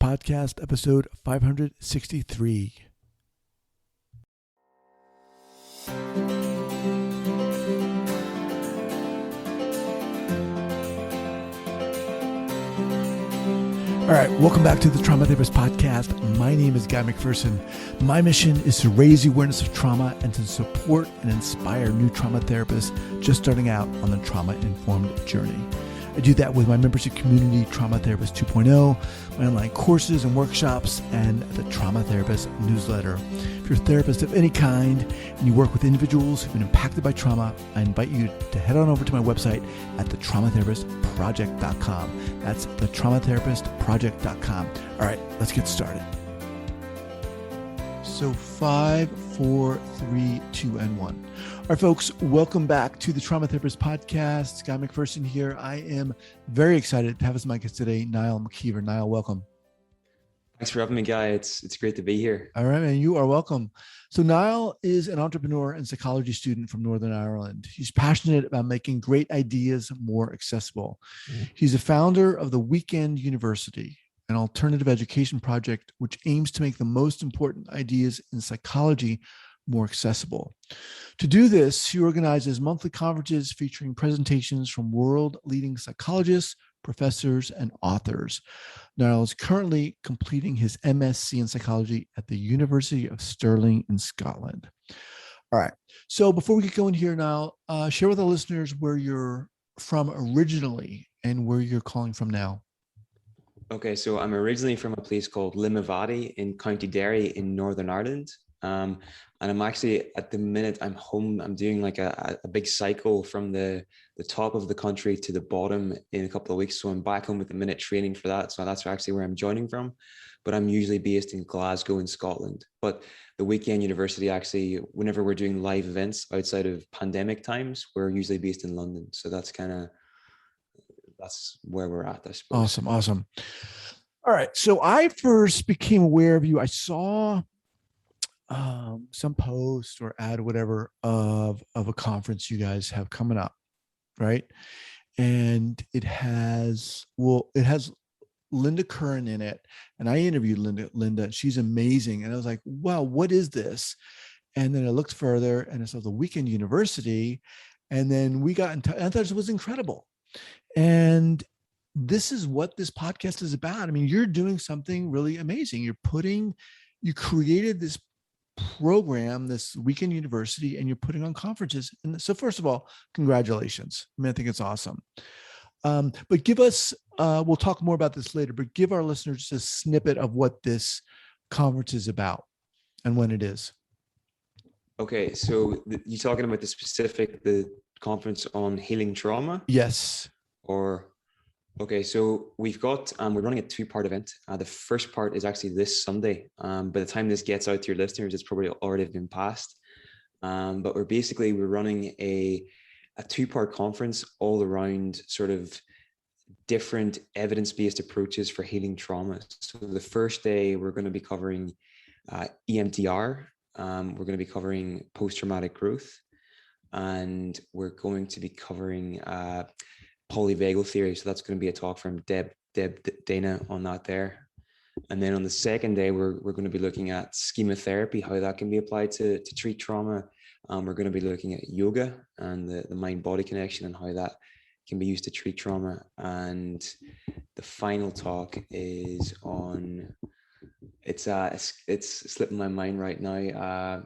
Podcast, episode 563. All right, welcome back to the Trauma Therapist Podcast. My name is Guy McPherson. My mission is to raise the awareness of trauma and to support and inspire new trauma therapists just starting out on the trauma-informed journey. I do that with my membership community, Trauma Therapist 2.0, my online courses and workshops, and the Trauma Therapist newsletter. If you're a therapist of any kind and you work with individuals who've been impacted by trauma, I invite you to head on over to my website at thetraumatherapistproject.com. That's thetraumatherapistproject.com. All right, let's get started. So 5, 4, 3, 2, and 1. All right, folks, welcome back to the Trauma Therapist Podcast. Guy McPherson here. I am very excited to have as my guest today, Niall McKeever. Niall, welcome. Thanks for having me, Guy. It's great to be here. All right, man, you are welcome. So Niall is an entrepreneur and psychology student from Northern Ireland. He's passionate about making great ideas more accessible. He's the founder of the Weekend University, an alternative education project which aims to make the most important ideas in psychology more accessible. To do this, he organizes monthly conferences featuring presentations from world-leading psychologists, professors, and authors. Niall is currently completing his MSc in psychology at the University of Stirling in Scotland. All right. So before we get going here, Niall, share with our listeners where you're from originally and where you're calling from now. Okay, so I'm originally from a place called Limavady in County Derry in Northern Ireland. And I'm actually, at the minute, I'm home. I'm doing like a big cycle from the top of the country to the bottom in a couple of weeks. So I'm back home at the minute training for that. So that's actually where I'm joining from. But I'm usually based in Glasgow in Scotland. But the Weekend University, actually, whenever we're doing live events outside of pandemic times, we're usually based in London. So that's where we're at, I suppose. Awesome. All right. So I first became aware of you. I saw some post or ad or whatever of a conference you guys have coming up, right? And it has Linda Curran in it. And I interviewed Linda. She's amazing. And I was like, wow, what is this? And then I looked further and I saw the Weekend University. And then we got into, I thought it was incredible. And this is what this podcast is about. I mean, you're doing something really amazing. You created this program, this Weekend University, and you're putting on conferences. And so first of all, congratulations. I mean, I think it's awesome. But give us, we'll talk more about this later, but give our listeners a snippet of what this conference is about and when it is. Okay, so you're talking about the conference on healing trauma? Yes. Okay, so we've got, we're running a 2-part event. The first part is actually this Sunday. By the time this gets out to your listeners, it's probably already been passed. But we're running a 2-part conference all around sort of different evidence-based approaches for healing trauma. So the first day, we're going to be covering EMDR. We're going to be covering post-traumatic growth. And we're going to be covering polyvagal theory. So that's going to be a talk from Dana on that there. And then on the second day, we're going to be looking at schema therapy, how that can be applied to treat trauma. We're going to be looking at yoga and the mind-body connection and how that can be used to treat trauma. And the final talk is on, it's slipping my mind right now.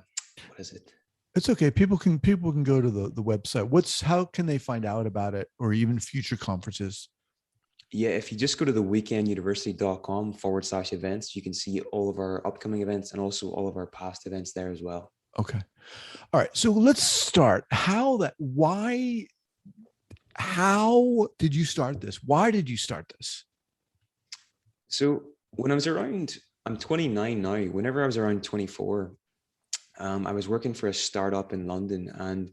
What is it? It's okay. People can go to the website. How can they find out about it or even future conferences? Yeah, if you just go to theweekenduniversity.com/events, you can see all of our upcoming events and also all of our past events there as well. Okay. All right. So let's start. How did you start this? Why did you start this? So when I was around, I'm 29 now. Whenever I was around 24, I was working for a startup in London, and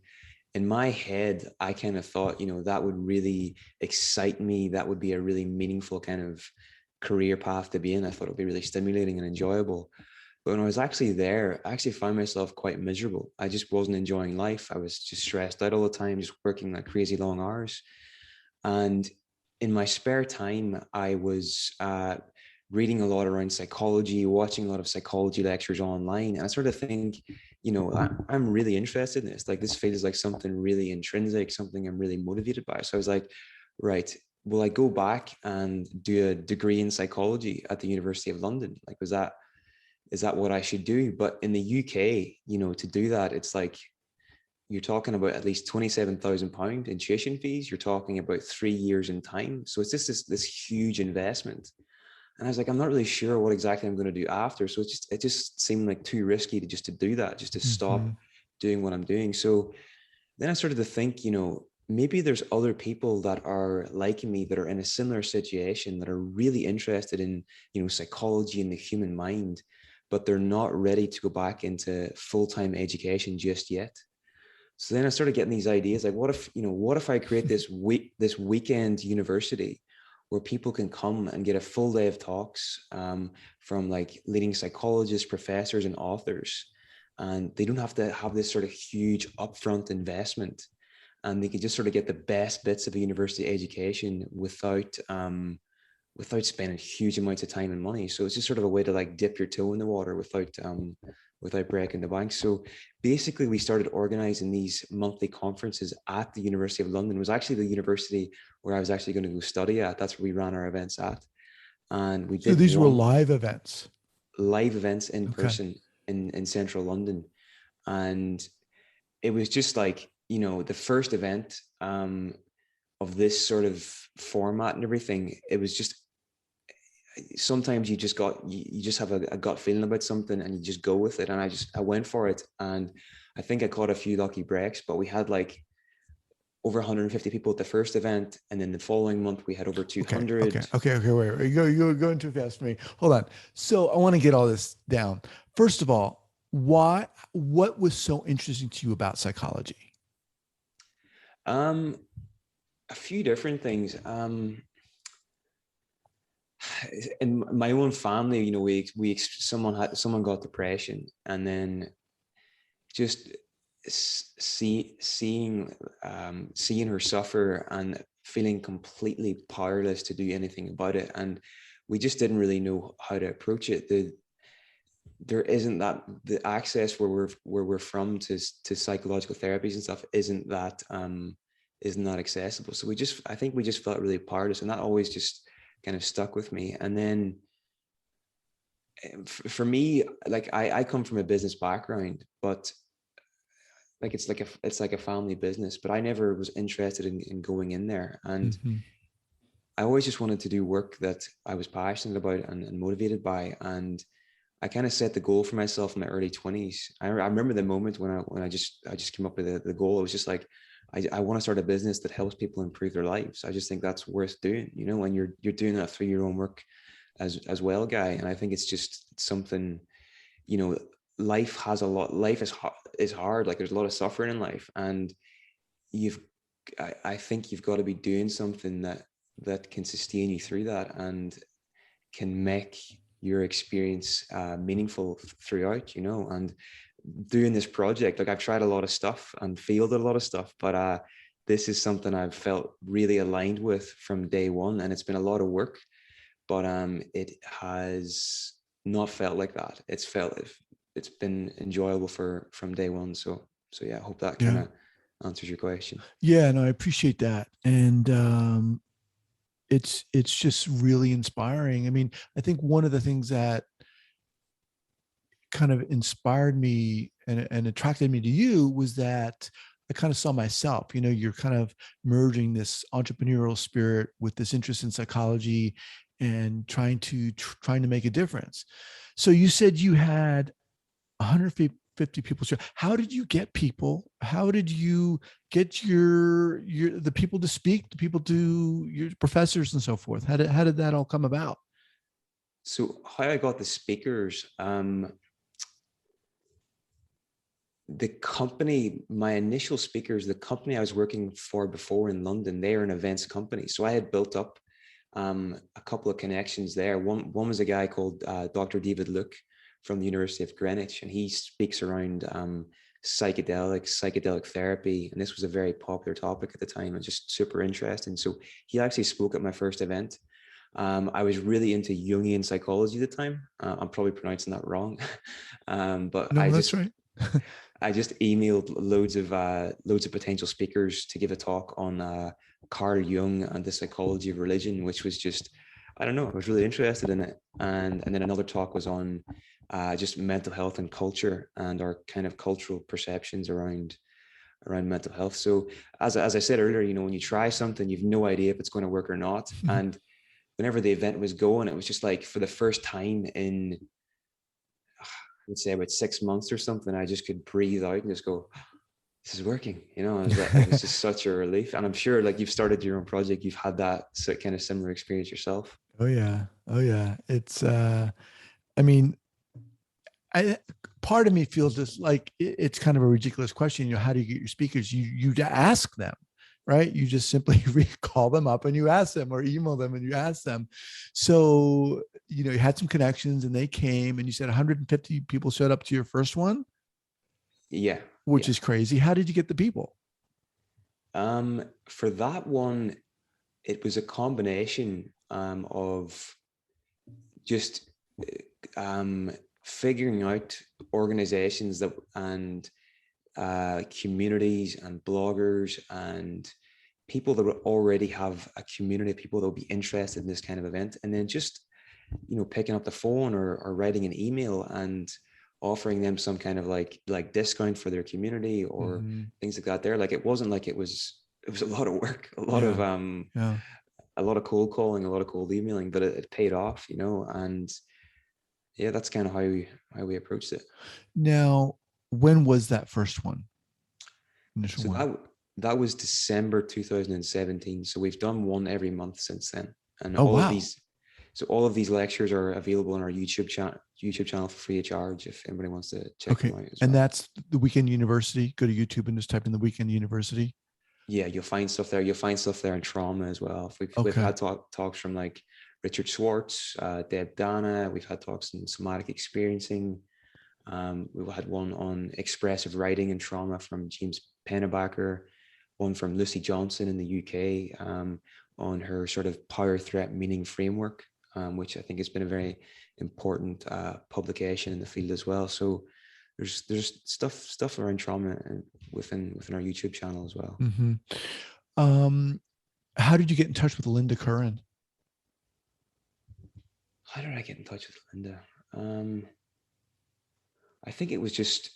in my head, I kind of thought, that would really excite me. That would be a really meaningful kind of career path to be in. I thought it would be really stimulating and enjoyable. But when I was actually there, I actually found myself quite miserable. I just wasn't enjoying life. I was just stressed out all the time, just working like crazy long hours. And in my spare time, I was reading a lot around psychology, watching a lot of psychology lectures online. And I sort of think, I'm really interested in this. Like, this feels like something really intrinsic, something I'm really motivated by. So I was like, right, will I go back and do a degree in psychology at the University of London? Like, is that what I should do? But in the UK, to do that, it's like, you're talking about at least £27,000 in tuition fees. You're talking about 3 years in time. So it's just this huge investment. And I was like, I'm not really sure what exactly I'm going to do after. So it just seemed like too risky to do that, just to Mm-hmm. stop doing what I'm doing. So then I started to think, maybe there's other people that are like me, that are in a similar situation, that are really interested in, psychology and the human mind, but they're not ready to go back into full-time education just yet. So then I started getting these ideas, like, what if I create this weekend university where people can come and get a full day of talks from like leading psychologists, professors, and authors, and they don't have to have this sort of huge upfront investment, and they can just sort of get the best bits of a university education without spending huge amounts of time and money. So it's just sort of a way to like dip your toe in the water without breaking the bank. So basically, we started organizing these monthly conferences at the University of London. It was actually the university where I was actually going to go study at. That's where we ran our events at. And we So did these were one live events. live events in Okay. person in central London. And it was just like, the first event of this sort of format and everything. It was just, sometimes you just have a gut feeling about something and you just go with it. And I went for it, and I think I caught a few lucky breaks, but we had like over 150 people at the first event, and then the following month we had over Okay. 200. Wait. You're going too fast for me. Hold on. So I want to get all this down. First of all, what was so interesting to you about psychology? um a few different things. In my own family, someone got depression, and then just seeing her suffer and feeling completely powerless to do anything about it. And we just didn't really know how to approach it. There isn't that, the access where we're from to psychological therapies and stuff isn't that accessible. So I think we just felt really powerless, and that always just kind of stuck with me. And then for me, like, I come from a business background, but like it's like a family business, but I never was interested in going in there. And Mm-hmm. I always just wanted to do work that I was passionate about and motivated by. And I kind of set the goal for myself in my early 20s. I remember the moment when I just came up with the goal. It was just like, I want to start a business that helps people improve their lives. I just think that's worth doing, and you're doing that through your own work as well, Guy. And I think it's just something, you know, life is hard. Like, there's a lot of suffering in life, and you've, I think you've got to be doing something that can sustain you through that and can make your experience meaningful throughout, and doing this project, like, I've tried a lot of stuff and failed at a lot of stuff, but this is something I've felt really aligned with from day one, and it's been a lot of work, but it has not felt like that. It's been enjoyable from day one. So yeah, I hope that kind Yeah. of answers your question. Yeah, no, I appreciate that. And it's just really inspiring. I mean, I think one of the things that kind of inspired me and attracted me to you was that I kind of saw myself. You're kind of merging this entrepreneurial spirit with this interest in psychology and trying to make a difference. So you said you had 150 people. How did you get people? How did you get the people to speak, the people to your professors and so forth? How did that all come about? So how I got the speakers, the company, my initial speakers, the company I was working for before in London, they are an events company. So I had built up a couple of connections there. One was a guy called Dr. David Luke from the University of Greenwich, and he speaks around psychedelic therapy. And this was a very popular topic at the time and just super interesting. So he actually spoke at my first event. I was really into Jungian psychology at the time. I'm probably pronouncing that wrong, but No, that's right. I just emailed loads of potential speakers to give a talk on Carl Jung and the psychology of religion, which was just, I don't know, I was really interested in it. And then another talk was on just mental health and culture and our kind of cultural perceptions around mental health. So as I said earlier, you know, when you try something, you've no idea if it's going to work or not. And whenever the event was going, it was just like for the first time in, I would say about 6 months or something, I just could breathe out and just go, this is working. You know, it was just such a relief. And I'm sure like you've started your own project, you've had that kind of similar experience yourself. Oh yeah. Oh yeah. It's I mean, I part of me feels this like it's kind of a ridiculous question. You know, how do you get your speakers? You ask them, right? You just simply call them up and you ask them, or email them and you ask them. So you know, you had some connections and they came, and you said 150 people showed up to your first one, Yeah. which Yeah. is crazy. How did you get the people? For that one, it was a combination of just um, figuring out organizations that and communities and bloggers and people that would already have a community of people that would be interested in this kind of event, and then just picking up the phone or writing an email and offering them some kind of like discount for their community or Mm-hmm. things like that. There, like it wasn't like it was a lot of work, Yeah. Yeah. a lot of cold calling, a lot of cold emailing, but it paid off, and yeah, that's kind of how we approached it. Now, when was that first one? Initial So one. that was December 2017. So we've done one every month since then, and Oh wow. all of these lectures are available on our YouTube channel for free of charge if anybody wants to check Okay. them out as And well. that's the Weekend University. Go to YouTube and just type in the Weekend University. Yeah, you'll find stuff there. You'll find stuff there in trauma as well. We've Okay. had talks from like Richard Schwartz, Deb Dana. We've had talks on somatic experiencing. We had one on expressive writing and trauma from James Pennebaker, one from Lucy Johnson in the UK on her sort of power threat meaning framework, which I think has been a very important publication in the field as well. So there's stuff around trauma within our YouTube channel as well. Mm-hmm. Um, how did you get in touch with Linda Curran? How did I get in touch with Linda? I think it was just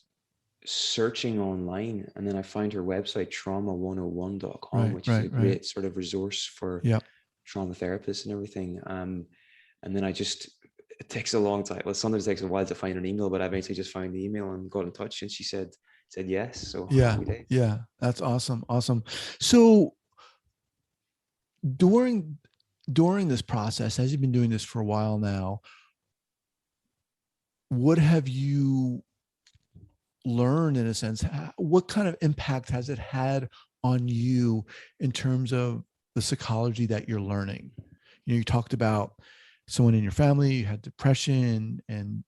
searching online, and then I find her website trauma101.com, Right, which is a right, right. great sort of resource for Yeah. trauma therapists and everything. And then it takes a long time. Well, sometimes it takes a while to find an email, but I eventually just found the email and got in touch, and she said yes. So Yeah. happy days. Yeah. That's awesome. Awesome. So during this process, as you've been doing this for a while now, what have you learned in a sense? What kind of impact has it had on you in terms of the psychology that you're learning? You know, you talked about someone in your family, you had depression, and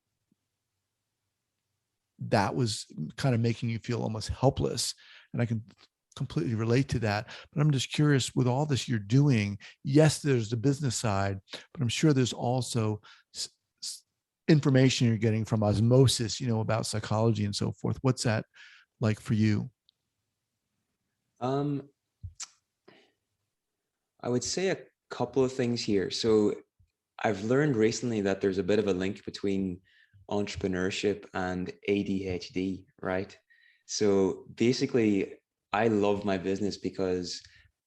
that was kind of making you feel almost helpless. And I can completely relate to that. But I'm just curious, with all this you're doing, yes, there's the business side, but I'm sure there's also information you're getting from osmosis, you know, about psychology and so forth. What's that like for you? Um, I would say a couple of things here. So I've learned recently that there's a bit of a link between entrepreneurship and ADHD, right? So basically, I love my business because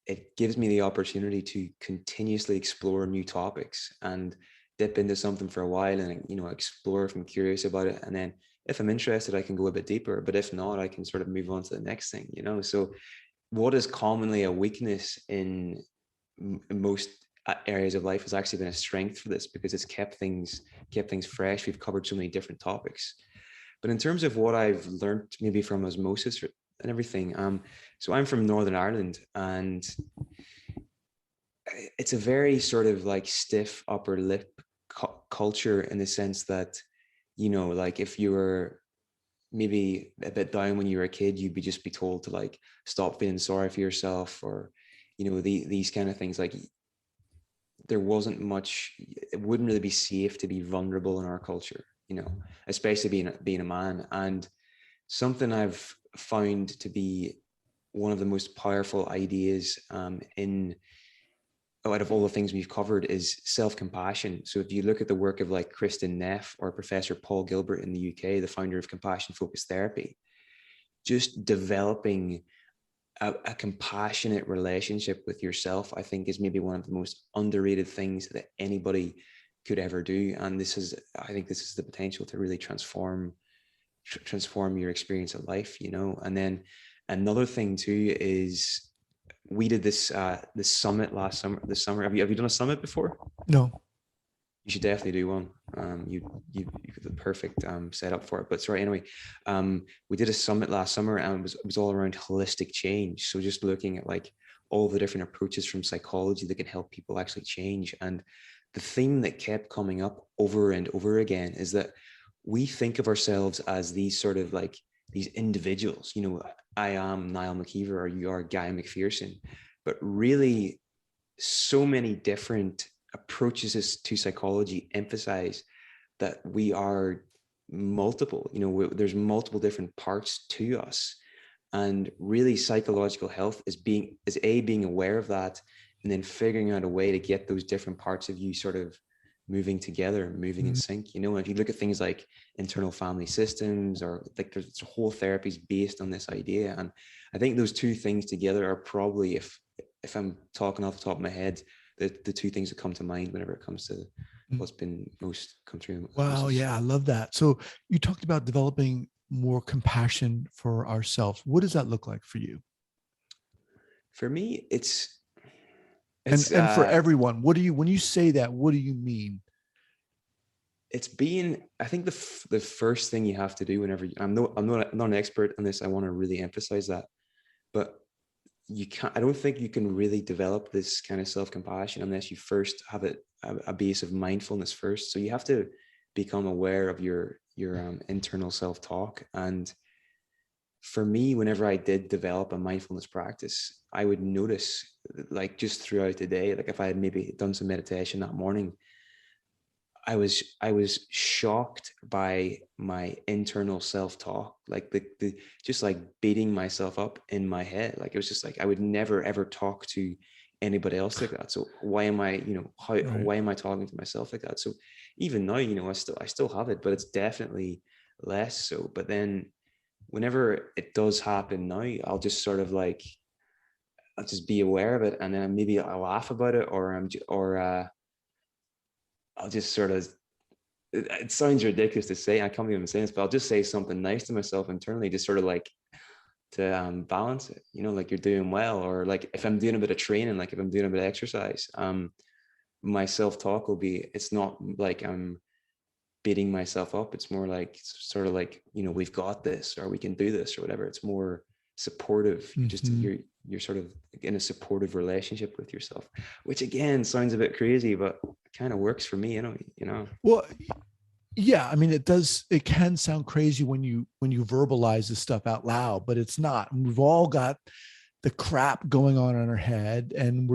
it gives me the opportunity to continuously explore new topics and dip into something for a while and explore if I'm curious about it. And then if I'm interested, I can go a bit deeper. But if not, I can sort of move on to the next thing. So what is commonly a weakness in most areas of life has actually been a strength for this because it's kept things fresh. We've covered so many different topics. But in terms of what I've learned maybe from osmosis and everything, so I'm from Northern Ireland, and it's a very sort of like stiff upper lip culture in the sense that, like if you were maybe a bit down when you were a kid, you'd just be told to like stop feeling sorry for yourself, or these kind of things. Like there wasn't much, it wouldn't really be safe to be vulnerable in our culture, you know, especially being a man. And something I've found to be one of the most powerful ideas in out of all the things we've covered is self-compassion. So if you look at the work of like Kristen Neff or Professor Paul Gilbert in the UK, the founder of compassion focused therapy, just developing a compassionate relationship with yourself, I think, is maybe one of the most underrated things that anybody could ever do. And I think this is the potential to really transform your experience of life, you know. And then another thing too is we did this summit last summer. This summer, have you done a summit before? No. You should definitely do one. You got the perfect setup for it. But sorry, anyway, we did a summit last summer, and it was all around holistic change. So just looking at like all the different approaches from psychology that can help people actually change. And the theme that kept coming up over and over again is that we think of ourselves as these sort of like these individuals. You know, I am Niall McKeever, or you are Guy McPherson, but really, so many different approaches to psychology emphasize that we are multiple, you know, there's multiple different parts to us. And really psychological health is being aware of that, and then figuring out a way to get those different parts of you sort of moving together, moving in sync. You know, if you look at things like internal family systems, or like there's whole therapies based on this idea. And I think those two things together are probably, if I'm talking off the top of my head, the two things that come to mind whenever it comes to what's been most come through. Wow. Yeah. I love that. So you talked about developing more compassion for ourselves. What does that look like for you? For me, it's and for everyone, what do you, when you say that, what do you mean? It's being, I think the first thing you have to do whenever I'm not an expert on this. I want to really emphasize that, but I don't think you can really develop this kind of self-compassion unless you first have a base of mindfulness first. So you have to become aware of your internal self-talk. And for me, whenever I did develop a mindfulness practice, I would notice, like, just throughout the day, like if I had maybe done some meditation that morning, I was shocked by my internal self-talk, like the just like beating myself up in my head. Like it was just like I would never ever talk to anybody else like that. So why am I, you know, why am I talking to myself like that? So even now, you know, I still have it, but it's definitely less so. But then whenever it does happen now, I'll just sort of like I'll just be aware of it, and then maybe I'll laugh about it, I'll just sort of, it sounds ridiculous to say, I can't even say this, but I'll just say something nice to myself internally, just sort of like to balance it, you know, like you're doing well. Or like if I'm doing a bit of training, like if I'm doing a bit of exercise, my self-talk will be, it's not like I'm beating myself up. It's more like sort of like, you know, we've got this, or we can do this, or whatever. It's more supportive. Just you're sort of in a supportive relationship with yourself, which again sounds a bit crazy, but kind of works for me, you know. Well, yeah, I mean, it can sound crazy when you verbalize this stuff out loud, but it's not. We've all got the crap going on in our head, and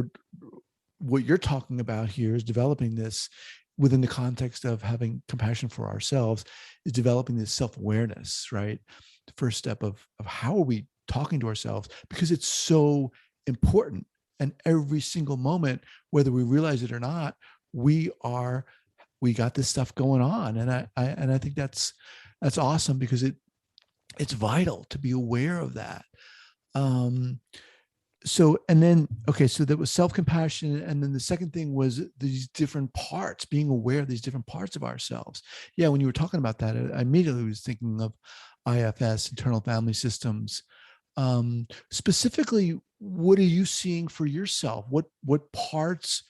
what you're talking about here is developing this within the context of having compassion for ourselves, is developing this self-awareness, right? The first step of how are we talking to ourselves, because it's so important. And every single moment, whether we realize it or not, we got this stuff going on. And I think that's awesome, because it's vital to be aware of that. So, and then, okay, so that was self-compassion. And then the second thing was these different parts, being aware of these different parts of ourselves. Yeah. When you were talking about that, I immediately was thinking of IFS, internal family systems. Specifically, what are you seeing for yourself? What parts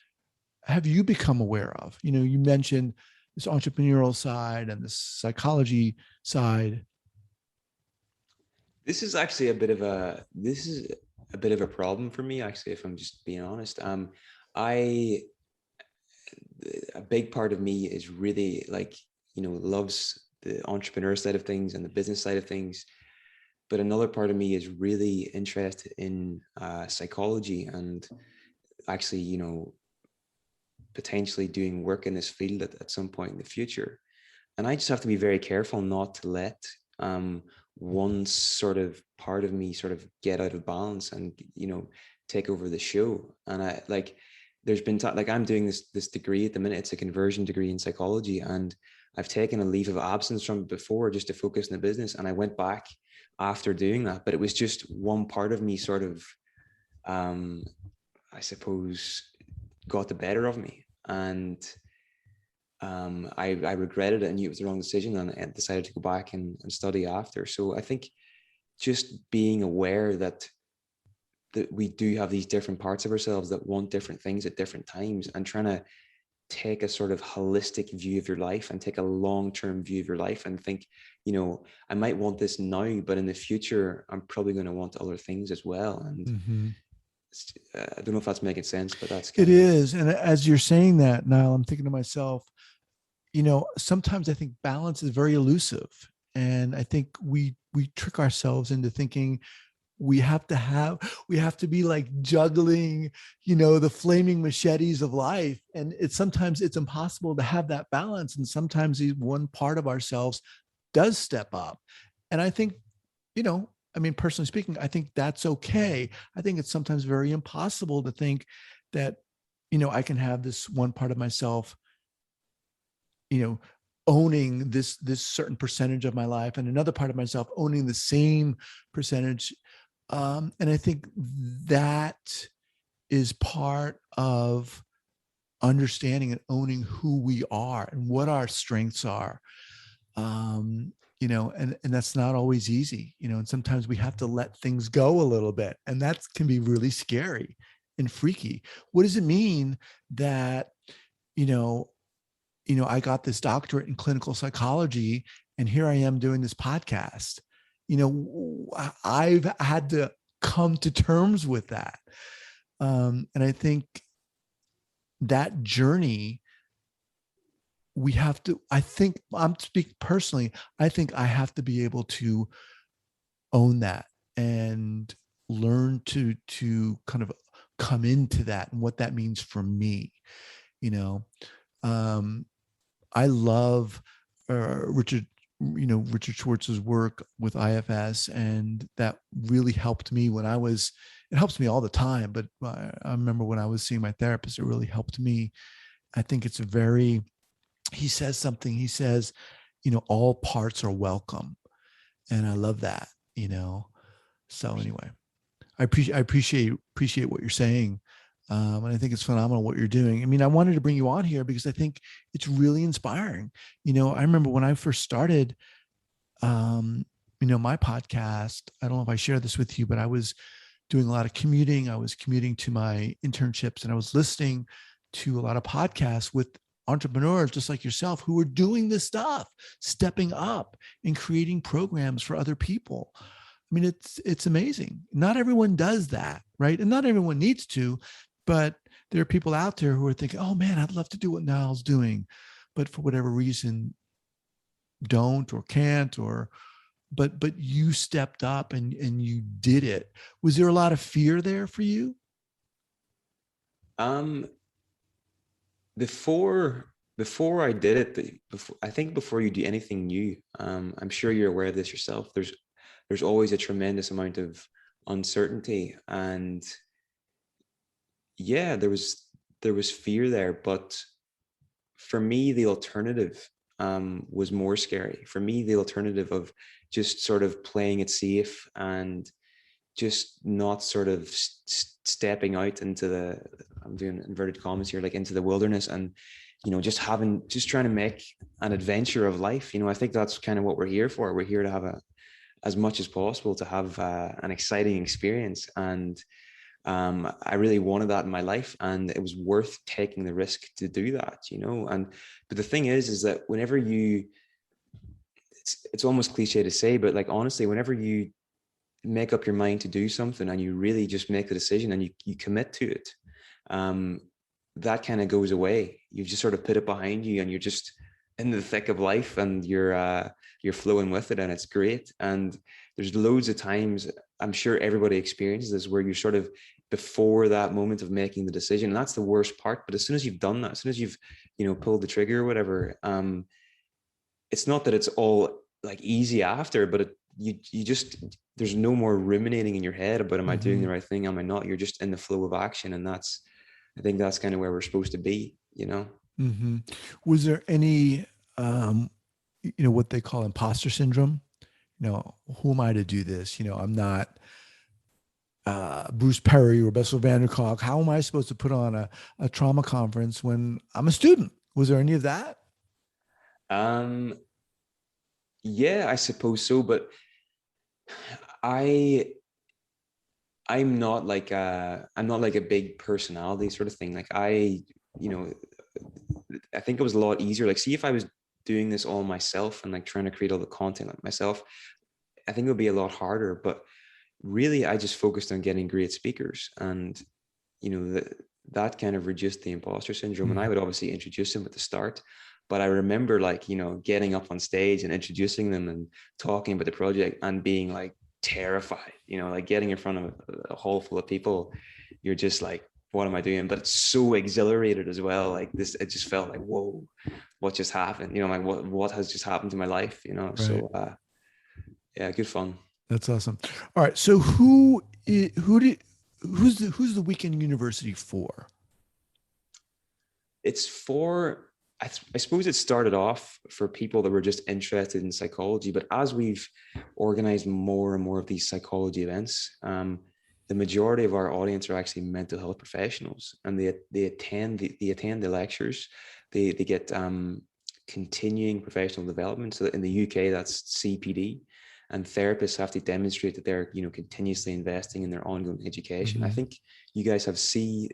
have you become aware of? You know, you mentioned this entrepreneurial side and this psychology side. This is actually a bit of a problem for me, actually, if I'm just being honest. I A big part of me is really like, you know, loves the entrepreneur side of things and the business side of things, but another part of me is really interested in psychology, and actually, you know, potentially doing work in this field at some point in the future. And I just have to be very careful not to let one sort of part of me sort of get out of balance and, take over the show. And I like, there's been like I'm doing this degree at the minute. It's a conversion degree in psychology, and I've taken a leave of absence from it before just to focus on the business. And I went back after doing that, but it was just one part of me sort of, I suppose, got the better of me. And I regretted it and knew it was the wrong decision, and I decided to go back and study after. So I think just being aware that we do have these different parts of ourselves that want different things at different times, and trying to take a sort of holistic view of your life and take a long-term view of your life and think, I might want this now, but in the future, I'm probably going to want other things as well. And I don't know if that's making sense, but that's it is. And as you're saying that, Niall, I'm thinking to myself, sometimes I think balance is very elusive. And I think we trick ourselves into thinking we have to be like juggling, the flaming machetes of life. And sometimes it's impossible to have that balance. And sometimes one part of ourselves does step up. And I think, personally speaking, I think that's okay. I think it's sometimes very impossible to think that, I can have this one part of myself, owning this certain percentage of my life, and another part of myself owning the same percentage. And I think that is part of understanding and owning who we are and what our strengths are. And that's not always easy, and sometimes we have to let things go a little bit, and that can be really scary and freaky. What does it mean that, I got this doctorate in clinical psychology and here I am doing this podcast? I've had to come to terms with that. And I think that journey, I'm speaking personally, I think I have to be able to own that and learn to kind of come into that and what that means for me. I love Richard Schwartz's work with IFS, and that really helped me it helps me all the time, but I remember when I was seeing my therapist, it really helped me. I think he says, all parts are welcome. And I love that, so anyway, I appreciate what you're saying. And I think it's phenomenal what you're doing. I mean, I wanted to bring you on here because I think it's really inspiring. I remember when I first started, my podcast, I don't know if I shared this with you, but I was doing a lot of commuting. I was commuting to my internships, and I was listening to a lot of podcasts with entrepreneurs just like yourself who were doing this stuff, stepping up and creating programs for other people. I mean, it's amazing. Not everyone does that, right? And not everyone needs to, but there are people out there who are thinking, oh man, I'd love to do what Niall's doing, but for whatever reason, don't or can't, but you stepped up and you did it. Was there a lot of fear there for you? Before I did it, I think before you do anything new, I'm sure you're aware of this yourself. There's always a tremendous amount of uncertainty, and yeah, there was fear there. But for me, the alternative was more scary. For me, the alternative of just sort of playing it safe and just not sort of stepping out into I'm doing inverted commas here, like into the wilderness, and just trying to make an adventure of life. I think that's kind of what we're here for. We're here to have as much as possible to have an exciting experience, and I really wanted that in my life, and it was worth taking the risk to do that. But the thing is that whenever it's almost cliche to say, but like honestly, whenever you make up your mind to do something and you really just make the decision and you commit to it, that kind of goes away. You just sort of put it behind you and you're just in the thick of life, and you're flowing with it, and it's great. And there's loads of times, I'm sure everybody experiences this, where you're sort of before that moment of making the decision. And that's the worst part. But as soon as you've done that, as soon as you've, pulled the trigger or whatever, it's not that it's all like easy after, but you just, there's no more ruminating in your head about, am I doing the right thing? Am I not? You're just in the flow of action. And I think that's kind of where we're supposed to be, Was there any, what they call imposter syndrome? Who am I to do this? I'm not Bruce Perry or Bessel van der Kolk. How am I supposed to put on a trauma conference when I'm a student? Was there any of that? Yeah, I suppose so. But I'm not like a big personality sort of thing. Like I think it was a lot easier. Like, see, if I was doing this all myself and like trying to create all the content like myself, I think it would be a lot harder. But really, I just focused on getting great speakers, and that kind of reduced the imposter syndrome. And I would obviously introduce them at the start, but I remember like getting up on stage and introducing them and talking about the project and being like terrified, like getting in front of a hall full of people. You're just like, what am I doing? But it's so exhilarated as well. Like this, it just felt like, whoa, what just happened? Like what has just happened to my life? Right. So yeah, good fun. That's awesome. All right. So who's the Weekend University for? It's for, I suppose it started off for people that were just interested in psychology, but as we've organized more and more of these psychology events, the majority of our audience are actually mental health professionals, and they attend the lectures. They get continuing professional development. So in the UK, that's CPD, and therapists have to demonstrate that they're continuously investing in their ongoing education. I think you guys have CEs.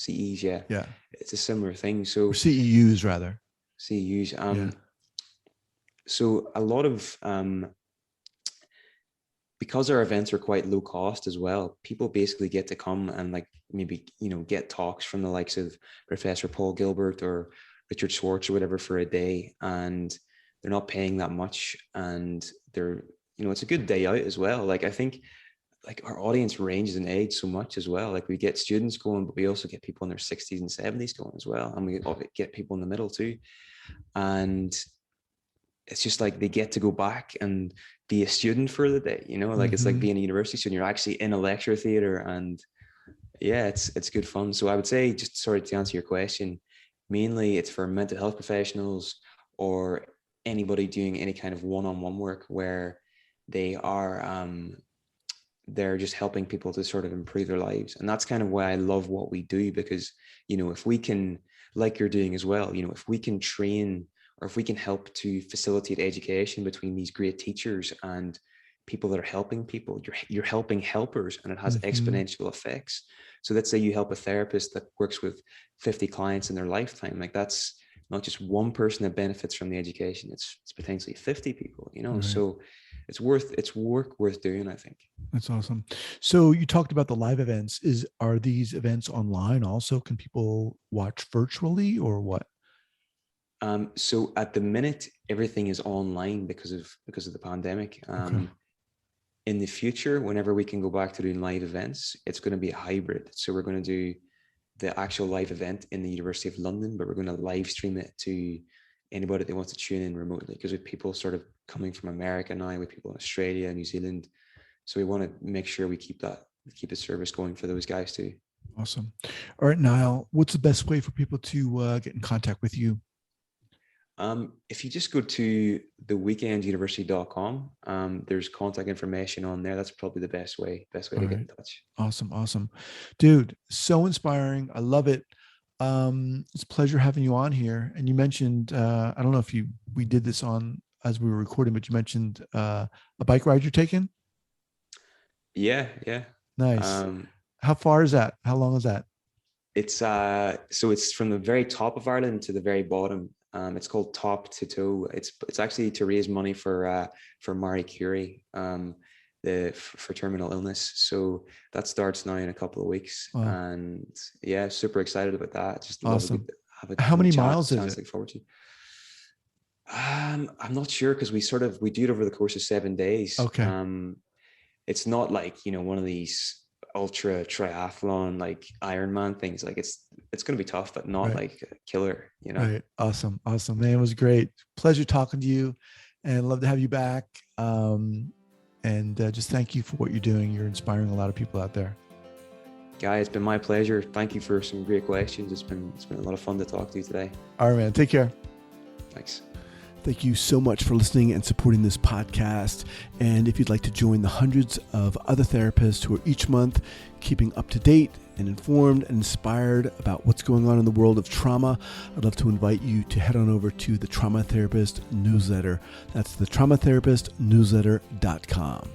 Yeah. It's a similar thing. So or CEUs rather. CEUs. So a lot of because our events are quite low cost as well, people basically get to come and like maybe get talks from the likes of Professor Paul Gilbert or Richard Schwartz or whatever for a day, and they're not paying that much, and they're it's a good day out as well. Like I think like our audience ranges in age so much as well. Like we get students going, but we also get people in their 60s and 70s going as well, and we get people in the middle too. And it's just like they get to go back and be a student for the day, like it's like being a university student. You're actually in a lecture theater, and yeah, it's good fun. So I would say, just sort of to answer your question, mainly it's for mental health professionals or anybody doing any kind of one-on-one work where they are they're just helping people to sort of improve their lives. And that's kind of why I love what we do, because if we can, like you're doing as well, if we can train, or if we can help to facilitate education between these great teachers and people that are helping people, you're helping helpers, and it has exponential effects. So let's say you help a therapist that works with 50 clients in their lifetime. Like that's not just one person that benefits from the education, it's potentially 50 people, Right. So it's work worth doing, I think. That's awesome. So you talked about the live events. Are these events online also? Can people watch virtually or what? So at the minute, everything is online because of the pandemic. In the future, whenever we can go back to doing live events, it's going to be a hybrid. So we're going to do the actual live event in the University of London, but we're going to live stream it to anybody that wants to tune in remotely, because with people sort of coming from America now, with people in Australia, New Zealand. So we want to make sure we keep the service going for those guys too. Awesome. All right, Niall, what's the best way for people to get in contact with you? If you just go to theweekenduniversity.com, there's contact information on there. That's probably the best way to get in touch. Awesome. Dude, so inspiring. I love it. It's a pleasure having you on here. And you mentioned, I don't know if we did this on as we were recording, but you mentioned a bike ride you're taking. Yeah. Nice. How far is that? How long is that? It's so it's from the very top of Ireland to the very bottom. It's called Top to Toe. It's actually to raise money for Marie Curie, for terminal illness. So that starts now in a couple of weeks. Wow. And yeah, super excited about that. Just awesome. How many miles is it? To look forward to. I'm not sure, because we do it over the course of 7 days. Okay. it's not like, you know, one of these ultra triathlon like Ironman things. Like it's going to be tough, but not Right. like a killer, you know. Right. Awesome. Man, it was great. Pleasure talking to you, and love to have you back. And just thank you for what you're doing. You're inspiring a lot of people out there. Guy, it's been my pleasure. Thank you for some great questions. It's been a lot of fun to talk to you today. All right, man. Take care. Thanks. Thank you so much for listening and supporting this podcast. And if you'd like to join the hundreds of other therapists who are each month keeping up to date and informed and inspired about what's going on in the world of trauma, I'd love to invite you to head on over to the Trauma Therapist newsletter. That's the traumatherapistnewsletter.com.